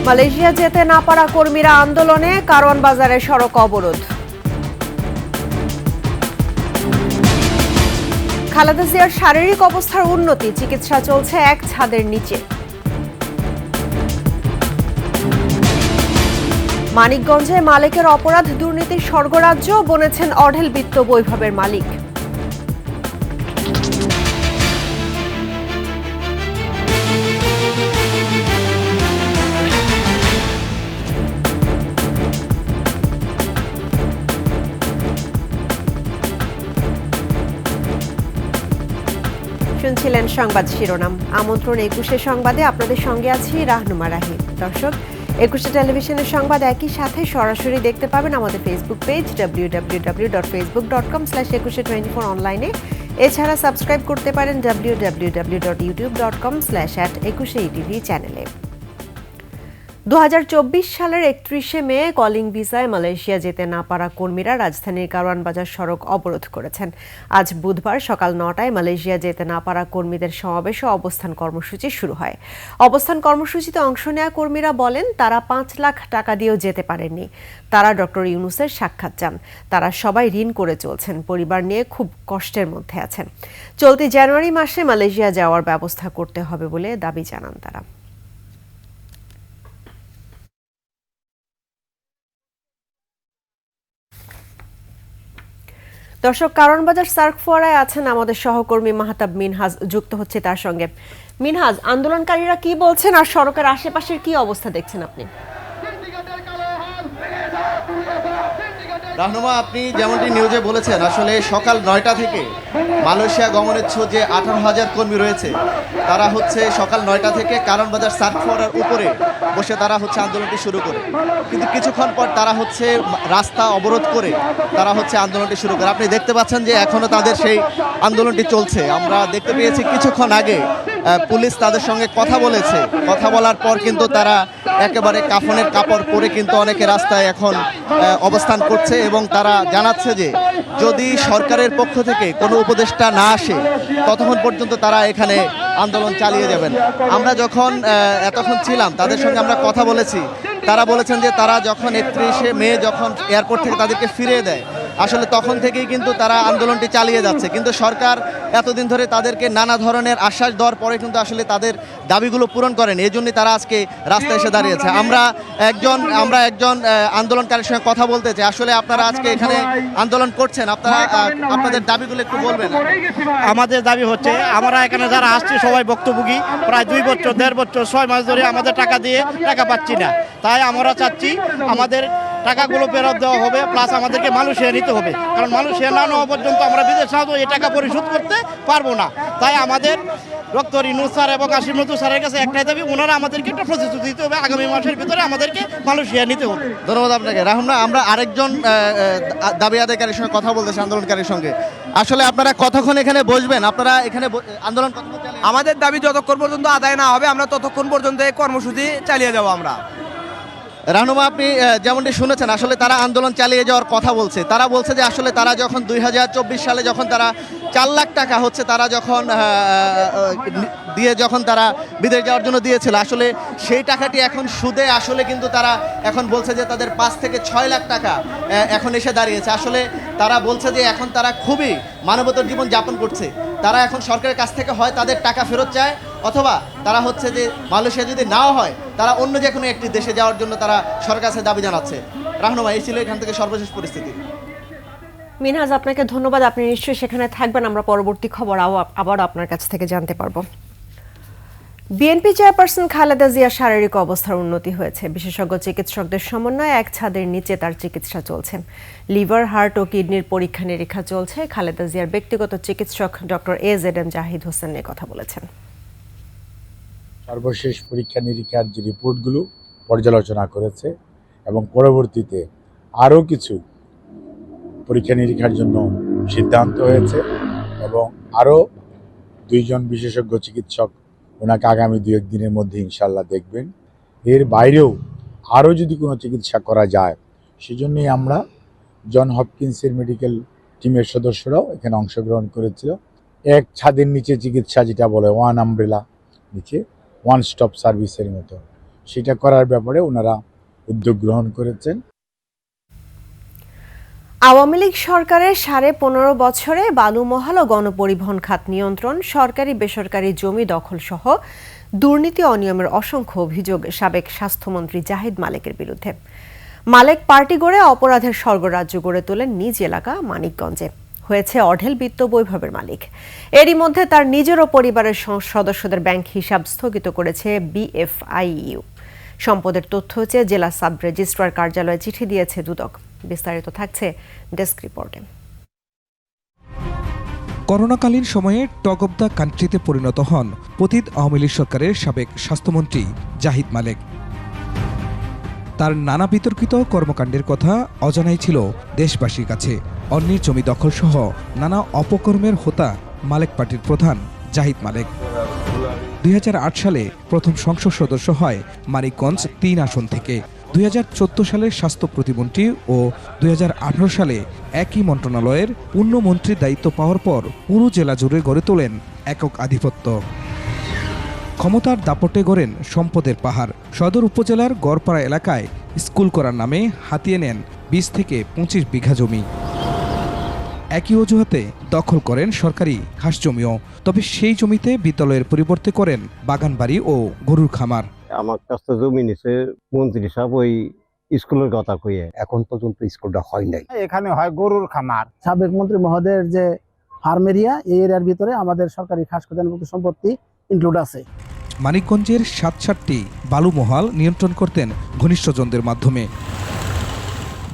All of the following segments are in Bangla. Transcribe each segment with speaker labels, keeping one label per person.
Speaker 1: মালয়েশিয়া যেতে না পারা কর্মীরা আন্দোলনে কারওয়ান বাজারে সড়ক অবরোধ। খালেদা জিয়ার শারীরিক অবস্থার উন্নতি, চিকিৎসা চলছে এক ছাদের নিচে। মানিকগঞ্জে মালিকের অপরাধ, দুর্নীতির স্বর্গরাজ্য বনেছেন অঢেল বিত্ত বৈভবের মালিক। শুনছিলেন সংবাদ শিরোনাম। আমন্ত্রণ ২১শে সংবাদে আপনাদের সঙ্গে আছি রাহনুমা রাহি। দর্শক, ২১শে টেলিভিশনের সংবাদ একই সাথে সরাসরি দেখতে পাবেন আমাদের ফেসবুক পেজ www.facebook.com/2124 অনলাইনে। এছাড়া সাবস্ক্রাইব করতে পারেন www.youtube.com/@21eTV চ্যানেলে। ২০২৪ সালের ৩১শে মে কলিং ভিসায় মালয়েশিয়া যেতে না পারা কর্মীরা রাজধানীর কারওয়ান বাজার সড়ক অবরোধ করেছেন। আজ বুধবার সকাল ৯টায় মালয়েশিয়া যেতে না পারা কর্মীদের সমাবেশ ও অবস্থান কর্মসূচি শুরু হয়। অবস্থান কর্মসূচিতে অংশ নেওয়া কর্মীরা বলেন, তারা ৫ লাখ টাকা দিয়েও যেতে পারেননি। তারা ডক্টর ইউনূসের সাক্ষাৎ চান। তারা সবাই ঋণ করে চলছেন, পরিবার নিয়ে খুব কষ্টের মধ্যে আছেন। চলতি জানুয়ারি মাসে মালয়েশিয়া যাওয়ার ব্যবস্থা করতে হবে বলে দাবি জানান তারা। দর্শক, কারওয়ান বাজার সার্ক ফোয়ারায় আছেন আমাদের সহকর্মী মাহতাব মিনহাজ, যুক্ত হচ্ছে তার সঙ্গে। মিনহাজ, আন্দোলনকারীরা কি বলছেন আর সড়কের আশেপাশের কি অবস্থা দেখছেন আপনি?
Speaker 2: রাহনুমা, আপনি যেমনটি নিউজে বলেছেন, আসলে সকাল ৯টা থেকে মালয়েশিয়া গমনেচ্ছুক যে ১৮,০০০ কর্মী রয়েছে, তারা হচ্ছে সকাল ৯টা থেকে কারওয়ান বাজার সার্ক ফোয়ারার উপরে বসে তারা হচ্ছে আন্দোলনটি শুরু করে। কিন্তু কিছুক্ষণ পর তারা হচ্ছে রাস্তা অবরোধ করে তারা হচ্ছে আন্দোলনটি শুরু করে। আপনি দেখতে পাচ্ছেন যে এখনও তাদের সেই আন্দোলনটি চলছে। আমরা দেখতে পেয়েছি কিছুক্ষণ আগে পুলিশ তাদের সঙ্গে কথা বলেছে। কথা বলার পর কিন্তু তারা একেবারে কাফনের কাপড় পরে কিন্তু অনেকে রাস্তায় এখন অবস্থান করছে এবং তারা জানাচ্ছে যে যদি সরকারের পক্ষ থেকে কোনো উপদেষ্টা না আসে ততক্ষণ পর্যন্ত তারা এখানে আন্দোলন চালিয়ে যাবেন। আমরা যখন এতক্ষণ ছিলাম তাদের সঙ্গে আমরা কথা বলেছি, তারা বলেছেন যে তারা যখন ৩১শে মে যখন এয়ারপোর্ট থেকে তাদেরকে ফিরিয়ে দেয়, আসলে তখন থেকেই কিন্তু তারা আন্দোলনটি চালিয়ে যাচ্ছে। কিন্তু সরকার এতদিন ধরে তাদেরকে নানা ধরনের আশ্বাস দেওয়ার পরে কিন্তু আসলে তাদের দাবিগুলো পূরণ করেন। এই জন্যই তারা আজকে রাস্তায় এসে দাঁড়িয়েছে। আমরা একজন আন্দোলনকারীর সঙ্গে কথা বলতে চাই। আসলে আপনারা আজকে এখানে আন্দোলন করছেন, আপনারা আপনাদের দাবিগুলো একটু বলবেন।
Speaker 3: আমাদের দাবি হচ্ছে, আমরা এখানে যারা আসছি সবাই ভুক্তভোগী। প্রায় ২ বছর ১.৫ বছর ৬ মাস ধরে আমাদের টাকা দিয়ে টাকা পাচ্ছি না। তাই আমরা চাচ্ছি আমাদের টাকাগুলো ফেরত দেওয়া হবে, প্লাস আমাদেরকে মালয়েশিয়া নিতে হবে। কারণ মালয়েশিয়া না নেওয়া পর্যন্ত আমরা বিদেশ না এই টাকা পরিশোধ করতে পারবো না। তাই আমাদের ডক্টর ইউনূস স্যার এবং আসিফ নজরুল স্যারের কাছে একটাই দাবি, ওনারা আমাদেরকে একটা প্রতিশ্রুতি দিতে হবে আগামী মাসের ভিতরে আমাদেরকে মালয়েশিয়া নিতে হবে।
Speaker 2: ধন্যবাদ আপনাকে। রাহুল, আমরা আরেকজন দাবি আদায়কারীর সঙ্গে কথা বলতেছি, আন্দোলনকারীর সঙ্গে। আসলে আপনারা কতক্ষণ এখানে বসবেন? আপনারা এখানে আন্দোলন কতক্ষণ চালিয়ে?
Speaker 4: আমাদের দাবি যতক্ষণ পর্যন্ত আদায় না হবে আমরা ততক্ষণ পর্যন্ত এই কর্মসূচি চালিয়ে যাব। আমরা
Speaker 2: রাহনুমা, আপনি যেমনটি শুনেছেন, আসলে তারা আন্দোলন চালিয়ে যাওয়ার কথা বলছে। তারা বলছে যে আসলে তারা যখন ২০২৪ সালে যখন তারা ৪ লাখ টাকা হচ্ছে তারা যখন যখন তারা বিদেশ যাওয়ার জন্য দিয়েছিল, আসলে সেই টাকাটি এখন সুদে আসলে কিন্তু তারা এখন বলছে যে তাদের ৫ থেকে ৬ লাখ টাকা এখন এসে দাঁড়িয়েছে। আসলে তারা বলছে যে এখন তারা খুবই মানবতার জীবন যাপন করছে। তারা এখন সরকারের কাছ থেকে হয় তাদের টাকা ফেরত চায়, অথবা তারা হচ্ছে যে মালয়েশিয়া যদি নাও হয় তারা অন্য যে কোনো একটি দেশে যাওয়ার জন্য তারা সরকারের কাছে দাবি জানাচ্ছে। রাহনুমা, এই ছিল এখান থেকে সর্বশেষ পরিস্থিতি।
Speaker 1: মিনহাজ, আপনাকে ধন্যবাদ। আপনি নিশ্চয়ই সেখানে থাকবেন, আমরা পরবর্তী খবর আবার আপনার কাছ থেকে জানতে পারবো। বিএনপি চেয়ারপারসন খালেদা জিয়ার শারীরিক অবস্থার উন্নতি হয়েছে। বিশেষজ্ঞ চিকিৎসকদের সমন্বয়ে এক ছাদের নিচে তার চিকিৎসা চলছে। লিভার, হার্ট ও কিডনির পরীক্ষা নিরীক্ষা চলছে। খালেদা জিয়ার ব্যক্তিগত চিকিৎসক ডক্টর AZM জাহিদ হোসেন নিয়ে কথা বলেছেন।
Speaker 5: সর্বশেষ পরীক্ষা নিরীক্ষার যে রিপোর্টগুলো পর্যালোচনা করেছে এবং পরবর্তীতে আরও কিছু পরীক্ষা নিরীক্ষার জন্য সিদ্ধান্ত হয়েছে এবং আরও 2 জন বিশেষজ্ঞ চিকিৎসক ওনাকে আগামী 2-1 দিনের মধ্যে ইনশাল্লাহ দেখবেন। এর বাইরেও আরও যদি কোনো চিকিৎসা করা যায়, সেজন্যই আমরা জন হপকিন্সের মেডিকেল টিমের সদস্যরাও এখানে অংশগ্রহণ করেছিল। এক ছাদের নিচে চিকিৎসা, যেটা বলে ওয়ান আমব্রেলা নিচে, ওয়ান স্টপ সার্ভিসের মতো। সেটা করার ব্যাপারে ওনারা উদ্যোগ গ্রহণ করেছেন।
Speaker 1: আওয়ামী লীগ সরকারের 15.5 বছরে বালুমহাল ও গণপরিবহন খাত নিয়ন্ত্রণ, সরকারি বেসরকারি জমি দখল সহ দুর্নীতি অনিয়মের অসংখ্য অভিযোগ সাবেক স্বাস্থ্যমন্ত্রী জাহিদ মালেকের বিরুদ্ধে। মালেক পার্টি গড়ে অপরাধের স্বর্গরাজ্য গড়ে তোলেন নিজ এলাকা মানিকগঞ্জে। হয়েছে অঢেল বিত্ত বৈভবের মালিক। এরই মধ্যে তার নিজের ও পরিবারের সদস্যদের ব্যাংক হিসাব স্থগিত করেছে বিএফআইইউ। সম্পদের তথ্য চেয়ে জেলা সাব রেজিস্ট্রার কার্যালয়ে চিঠি দিয়েছে দুদক। বিস্তারিত থাকছে ডেস্ক রিপোর্টে।
Speaker 6: করোনাকালীন সময়ে টক অব দ্য কান্ট্রিতে পরিণত হন পতিত আওয়ামী লীগ সরকারের সাবেক স্বাস্থ্যমন্ত্রী জাহিদ মালেক। তার নানা বিতর্কিত কর্মকাণ্ডের কথা অজানাই ছিল দেশবাসীর কাছে। অন্যের জমি দখল সহ নানা অপকর্মের হোতা মালেক পার্টির প্রধান জাহিদ মালেক 2008 সালে প্রথম সংসদ সদস্য হয় মানিকগঞ্জ 3 আসন থেকে। 2014 সালে স্বাস্থ্য প্রতিমন্ত্রী ও 2018 সালে একই মন্ত্রণালয়ের পূর্ণমন্ত্রীর দায়িত্ব পাওয়ার পর পুরো জেলা জুড়ে গড়ে তোলেন একক আধিপত্য। ক্ষমতার দাপটে গড়েন সম্পদের পাহাড়। সদর উপজেলার গড়পাড়া এলাকায় স্কুল করার নামে হাতিয়ে নেন 20 থেকে 25 বিঘা জমি। একই অজুহাতে দখল করেন সরকারি খাস জমিও। তবে সেই জমিতে বিদ্যালয়ের পরিবর্তে করেন বাগানবাড়ি ও গরুর খামার।
Speaker 7: আমার কাছে জমি নিছে মন্ত্রী সাহেব ওই স্কুলের কথা কইয়ে, এখন পর্যন্ত স্কুলটা হয় নাই।
Speaker 8: এখানে হয় গরুর খামার। সাবেক মন্ত্রী মহোদয়ের যে ফার্ম এরিয়া, এই এরিয়ার ভিতরে আমাদের সরকারি খাস খতিয়ানভুক্ত সম্পত্তি ইনক্লুড আছে।
Speaker 6: মানিকগঞ্জের 7-7টি বালুমহাল নিয়ন্ত্রণ করতেন ঘনিষ্ঠজনদের মাধ্যমে।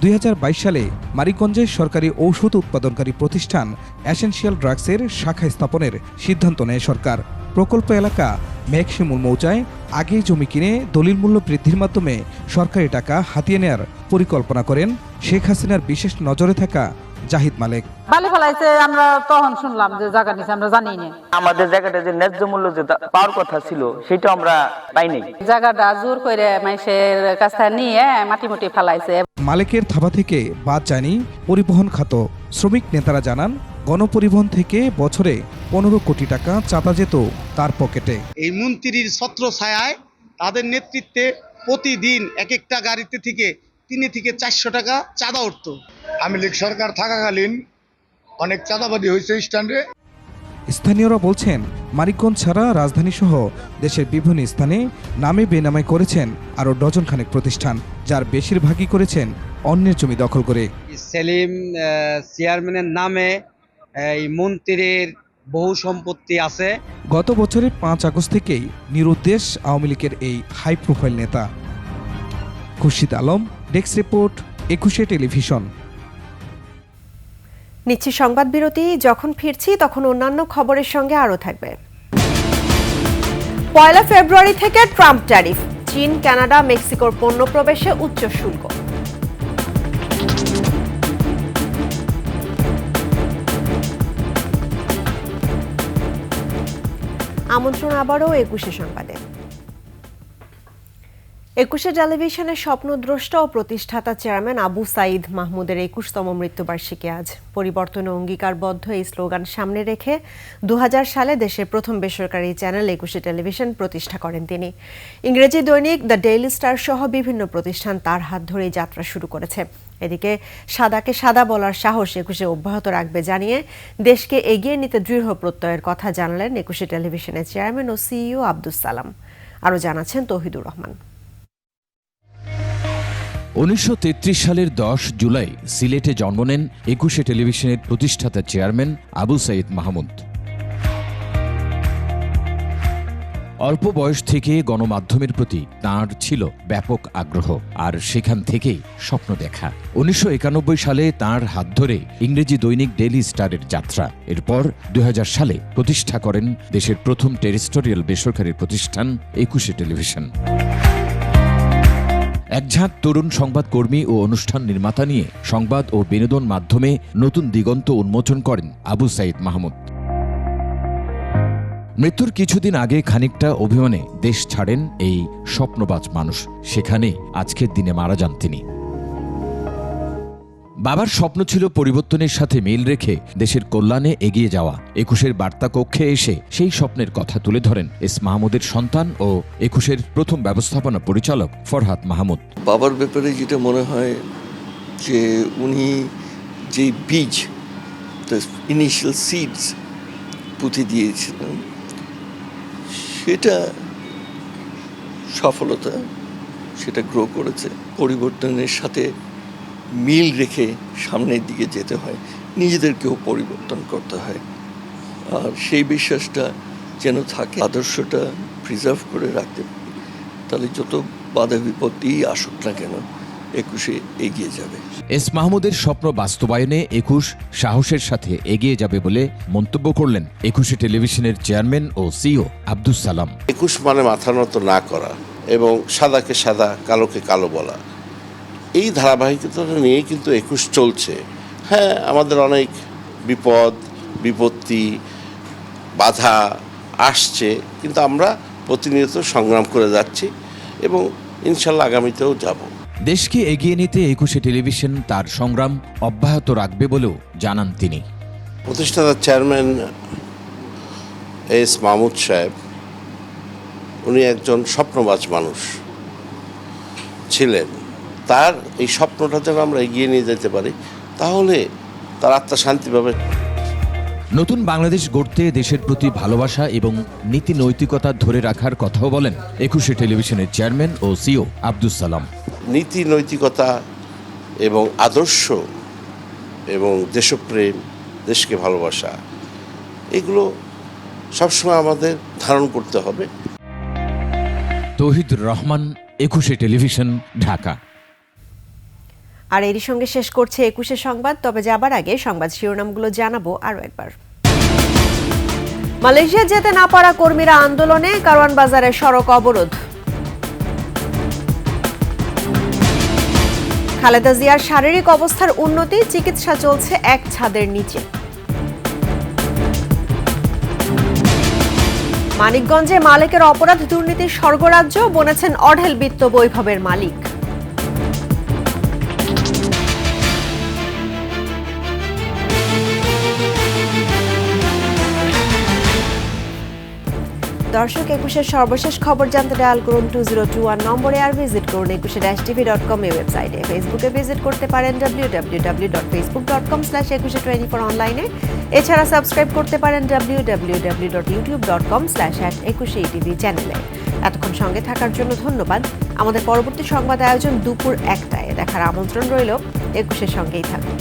Speaker 6: 2022 সালে মানিকগঞ্জের সরকারি ঔষধ উৎপাদনকারী প্রতিষ্ঠান এসেনশিয়াল ড্রাগসের শাখা স্থাপনের সিদ্ধান্ত নেয় সরকার। প্রকল্প এলাকা মেঘশিমুল মৌজায় আগেই জমি কিনে দলিল মূল্য বৃদ্ধির মাধ্যমে সরকারি টাকা হাতিয়ে নেয়ার পরিকল্পনা করেন শেখ হাসিনার বিশেষ নজরে থাকা জাহিদ মালেক।
Speaker 9: বালি ফেলাইছে, আমরা তখন শুনলাম যে জায়গা নিছে, আমরা জানি না।
Speaker 10: আমাদের জায়গাটা যে ন্যায্য মূল্য যে পাওয়ার কথা ছিল সেটা আমরা পাইনি।
Speaker 9: জায়গাটা জোর করে মানুষের কাছ থেকে নিয়ে মাটি মুটি ফেলাইছে।
Speaker 6: মালেকের থাবা থেকে বাদ যায়নি পরিবহন খাত। শ্রমিক নেতারা জানান, গণপরিবহন থেকে বছরে 15 কোটি টাকা চাঁদা যেত তার পকেটে।
Speaker 3: এই মন্ত্রীর ছত্র ছায়ায় তাদের নেতৃত্বে প্রতিদিন এক একটা গাড়িতে থেকে 3 থেকে 400 টাকা চাঁদা উঠত।
Speaker 5: আওয়ামী লীগ সরকার থাকাকালীন অনেক চাঁদাবাদী হয়েছে স্ট্যান্ডে।
Speaker 6: স্থানীয়রা বলছেন, মানিকগঞ্জ ছাড়া রাজধানী সহ দেশের বিভিন্ন স্থানে নামে বেনামে করেছেন আরও ডজন খানেক প্রতিষ্ঠান, যার বেশিরভাগই করেছেন অন্যের জমি দখল করে।
Speaker 4: সেলিম চেয়ারম্যানের নামে এই মন্ত্রীর বহু সম্পত্তি আছে।
Speaker 6: গত বছরের 5 আগস্ট থেকেই নিরুদ্দেশ আওয়ামী লীগের এই হাই প্রোফাইল নেতা। Khurshid Alam, desk report, 21 television.
Speaker 1: নিচ্ছি সংবাদ বিরতি। যখন ফিরছি তখন অন্যান্য খবরের সঙ্গে আরও থাকবে। 1 ফেব্রুয়ারি থেকে ট্রাম্প ট্যারিফ, চীন, কানাডা, মেক্সিকোর পণ্য প্রবেশে উচ্চ শুল্ক। আমন্ত্রণ আবারও 21 সংবাদে। 21 টেলিভিশনের স্বপ্নদ্রষ্টা ও প্রতিষ্ঠাতা চেয়ারম্যান আবু সাঈদ মাহমুদের 21তম মৃত্যুবার্ষিকী আজ। পরিবর্তনে অঙ্গীকারবদ্ধ এই স্লোগান সামনে রেখে 2000 সালে দেশের প্রথম বেসরকারি চ্যানেল 21 টেলিভিশন প্রতিষ্ঠা করেন তিনি। ইংরেজি দৈনিক দ্য ডেইলি স্টার সহ বিভিন্ন প্রতিষ্ঠান তার হাত ধরেই যাত্রা শুরু করেছে। এদিকে সাদাকে সাদা বলার সাহস 21 অব্যাহত রাখবে জানিয়ে দেশকে এগিয়ে নিতে দৃঢ় প্রত্যয়ের কথা জানালেন 21 টেলিভিশনের চেয়ারম্যান ও সিইও আব্দুস সালাম। আরও জানাচ্ছেন তৌহিদুর রহমান।
Speaker 11: 1933 সালের 10 জুলাই সিলেটে জন্ম নেন 21 টেলিভিশনের প্রতিষ্ঠাতা চেয়ারম্যান আবু সাঈদ মাহমুদ। অল্প বয়স থেকে গণমাধ্যমের প্রতি তাঁর ছিল ব্যাপক আগ্রহ, আর সেখান থেকেই স্বপ্ন দেখা। 1991 সালে তাঁর হাত ধরে ইংরেজি দৈনিক ডেইলি স্টারের যাত্রা। এরপর 2000 সালে প্রতিষ্ঠা করেন দেশের প্রথম টেরিস্টোরিয়াল বেসরকারি প্রতিষ্ঠান 21 টেলিভিশন। একঝাঁক তরুণ সংবাদকর্মী ও অনুষ্ঠান নির্মাতা নিয়ে সংবাদ ও বিনোদন মাধ্যমে নতুন দিগন্ত উন্মোচন করেন আবু সাঈদ মাহমুদ। মৃত্যুর কিছুদিন আগে খানিকটা অভিমানে দেশ ছাড়েন এই স্বপ্নবাজ মানুষ। সেখানে আজকের দিনে মারা যান তিনি। বাবার স্বপ্ন ছিল পরিবর্তনের সাথে মিল রেখে দেশের কল্যাণে এগিয়ে যাওয়া। 21-এর বার্তা কক্ষে এসে সেই স্বপ্নের কথা তুলে ধরেন এস মাহমুদের সন্তান ও 21-এর প্রথম ব্যবস্থাপনা পরিচালক ফরহাদ মাহমুদ।
Speaker 12: বাবার ব্যাপারে যেটা মনে হয় যে উনি যে বীজ, ইনিশিয়াল সিডস পুঁতে দিয়েছিলেন, সেটা সফলতা, সেটা গ্রো করেছে। পরিবর্তনের সাথে মিল রেখে সামনের দিকে যেতে হয়, নিজেদেরকেও পরিবর্তন করতে হয়, আর সেই বিশ্বাসটা যেন থাকে, আদর্শটা প্রিজার্ভ করে রাখতে পারি, তাহলে যত বাধা বিপত্তি আসুক না কেন 21-এ এগিয়ে যাবে।
Speaker 11: এস মাহমুদের স্বপ্ন বাস্তবায়নে 21 সাহসের সাথে এগিয়ে যাবে বলে মন্তব্য করলেন 21-এ টেলিভিশনের চেয়ারম্যান ও সিইও আব্দুস সালাম।
Speaker 13: 21 মানে মাথা নত না করা এবং সাদাকে সাদা, কালোকে কালো বলা, এই ধারাবাহিকতা নিয়ে কিন্তু 21 চলছে। হ্যাঁ, আমাদের অনেক বিপদ বিপত্তি বাধা আসছে, কিন্তু আমরা প্রতিনিয়ত সংগ্রাম করে যাচ্ছি এবং ইনশাল্লাহ আগামীতেও যাব।
Speaker 11: দেশকে এগিয়ে নিতে 21-এ টেলিভিশন তার সংগ্রাম অব্যাহত রাখবে বলেও জানান তিনি।
Speaker 13: প্রতিষ্ঠাতা চেয়ারম্যান এস মাহমুদ সাহেব, উনি একজন স্বপ্নবাজ মানুষ ছিলেন। তার এই স্বপ্নটা যেন আমরা এগিয়ে নিয়ে যেতে পারি, তাহলে তার আত্মা শান্তি পাবে।
Speaker 11: নতুন বাংলাদেশ গড়তে দেশের প্রতি ভালোবাসা এবং নীতি নৈতিকতা ধরে রাখার কথাও বলেন 21-এ টেলিভিশনের চেয়ারম্যান ও সিইও আব্দুস সালাম।
Speaker 13: নীতি নৈতিকতা এবং আদর্শ এবং দেশপ্রেম, দেশকে ভালোবাসা, এগুলো সবসময় আমাদের ধারণ করতে হবে।
Speaker 11: তৌহিদুর রহমান, 21-এ টেলিভিশন, ঢাকা।
Speaker 1: আর এরই সঙ্গে শেষ করছে 21-এর সংবাদ। তবে যাবার আগে সংবাদ শিরোনামগুলো জানাবো আরও একবার। মালয়েশিয়া যেতে না পারা কর্মীরা আন্দোলনে, কারওয়ান বাজারে সড়ক অবরোধ। খালেদা জিয়ার শারীরিক অবস্থার উন্নতি, চিকিৎসা চলছে এক ছাদের নিচে। মানিকগঞ্জে মালিকের অপরাধ দুর্নীতির স্বর্গরাজ্য, বনেছেন অঢেল বিত্ত বৈভবের মালিক। দর্শক, 21-এর সর্বশেষ খবর জানতে ডায়াল করুন 2021 নম্বরে, আর ভিজিট করুন 21-tv.com ওয়েবসাইটে। ফেসবুকে ভিজিট করতে পারেন www.facebook.com/2124 অনলাইনে। এছাড়া সাবস্ক্রাইব করতে পারেন www.youtube.com/21etv চ্যানেলে। এতক্ষণ সঙ্গে থাকার জন্য ধন্যবাদ। আমাদের পরবর্তী সংবাদ আয়োজন দুপুর 1টায় দেখার আমন্ত্রণ রইল। 21-এর সঙ্গেই থাকুন।